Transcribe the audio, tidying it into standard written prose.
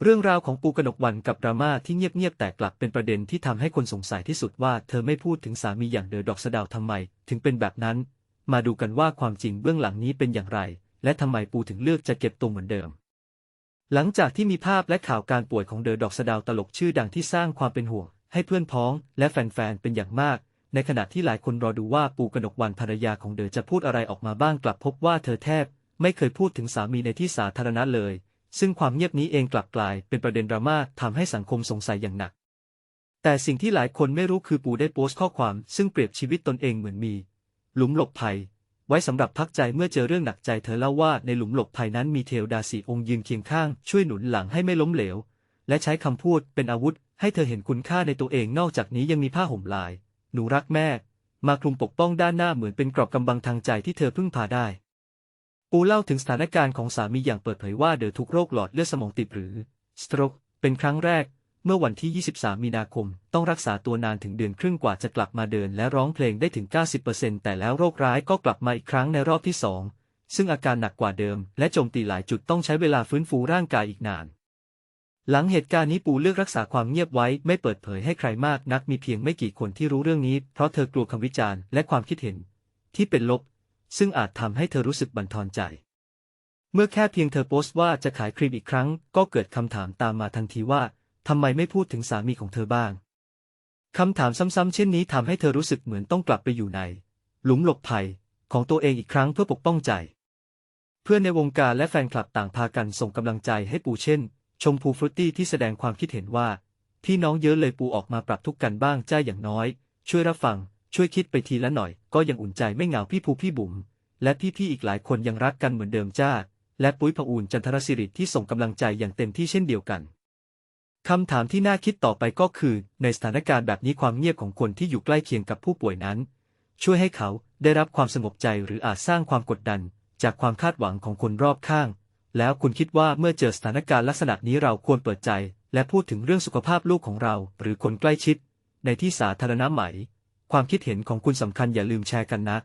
เรื่องราวของปูกนกวรรณกับดราม่าที่เงียบๆแต่กลับเป็นประเด็นที่ทำให้คนสงสัยที่สุดว่าเธอไม่พูดถึงสามีอย่างเดอะด็อกสะเดาวทำไมถึงเป็นแบบนั้นมาดูกันว่าความจริงเบื้องหลังนี้เป็นอย่างไรและทำไมปูถึงเลือกจะเก็บตัวเหมือนเดิมหลังจากที่มีภาพและข่าวการป่วยของเดอะด็อกสะเดาวตลกชื่อดังที่สร้างความเป็นห่วงให้เพื่อนพ้องและแฟนๆเป็นอย่างมากในขณะที่หลายคนรอดูว่าปูกนกวรรณภรรยาของเดอะจะพูดอะไรออกมาบ้างกลับพบว่าเธอแทบไม่เคยพูดถึงสามีในที่สาธารณะเลยซึ่งความเงียบนี้เองกลับกลายเป็นประเด็นดราม่าทำให้สังคมสงสัยอย่างหนักแต่สิ่งที่หลายคนไม่รู้คือปูได้โพสต์ข้อความซึ่งเปรียบชีวิตตนเองเหมือนมีหลุมหลบภัยไว้สำหรับพักใจเมื่อเจอเรื่องหนักใจเธอเล่าว่าในหลุมหลบภัยนั้นมีเทวดา4 องค์ยืนเคียงข้างช่วยหนุนหลังให้ไม่ล้มเหลวและใช้คำพูดเป็นอาวุธให้เธอเห็นคุณค่าในตัวเองนอกจากนี้ยังมีผ้าห่มลายหนูรักแม่มาคลุมปกป้องด้านหน้าเหมือนเป็นเกราะกำบังทางใจที่เธอพึ่งพาได้ปูเล่าถึงสถานการณ์ของสามีอย่างเปิดเผยว่าเดอะทุกโรคหลอดเลือดสมองตีบหรือ stroke เป็นครั้งแรกเมื่อวันที่ 23 มีนาคมต้องรักษาตัวนานถึงเดือนครึ่งกว่าจะกลับมาเดินและร้องเพลงได้ถึง 90% แต่แล้วโรคร้ายก็กลับมาอีกครั้งในรอบที่ 2ซึ่งอาการหนักกว่าเดิมและโจมตีหลายจุดต้องใช้เวลาฟื้นฟูร่างกายอีกนานหลังเหตุการณ์นี้ปูเลือกรักษาความเงียบไว้ไม่เปิดเผยให้ใครมากนักมีเพียงไม่กี่คนที่รู้เรื่องนี้เพราะเธอกลัวคำวิจารณ์และความคิดเห็นที่เป็นลบซึ่งอาจทำให้เธอรู้สึกบั่นทอนใจเมื่อแค่เพียงเธอโพสต์ว่าจะขายครีมอีกครั้งก็เกิดคำถามตามมาทันทีว่าทำไมไม่พูดถึงสามีของเธอบ้างคำถามซ้ำๆเช่นนี้ทำให้เธอรู้สึกเหมือนต้องกลับไปอยู่ในหลุมหลบภัยของตัวเองอีกครั้งเพื่อปกป้องใจเพื่อนในวงการและแฟนคลับต่างพากันส่งกำลังใจให้ปูเช่นชมพูฟรุตตี้ที่แสดงความคิดเห็นว่าพี่น้องเยอะเลยปูออกมาปรับทุกข์กันบ้างจ้าอย่างน้อยช่วยรับฟังช่วยคิดไปทีละหน่อยก็ยังอุ่นใจไม่เหงาพี่ภูพี่บุ๋มและพี่ๆอีกหลายคนยังรักกันเหมือนเดิมจ้าและปุ้ยพอูลจันทรศิริที่ส่งกำลังใจอย่างเต็มที่เช่นเดียวกันคำถามที่น่าคิดต่อไปก็คือในสถานการณ์แบบนี้ความเงียบของคนที่อยู่ใกล้เคียงกับผู้ป่วยนั้นช่วยให้เขาได้รับความสงบใจหรืออาจสร้างความกดดันจากความคาดหวังของคนรอบข้างแล้วคุณคิดว่าเมื่อเจอสถานการณ์ลักษณะนี้เราควรเปิดใจและพูดถึงเรื่องสุขภาพลูกของเราหรือคนใกล้ชิดในที่สาธารณะไหมความคิดเห็นของคุณสำคัญอย่าลืมแชร์กันนะ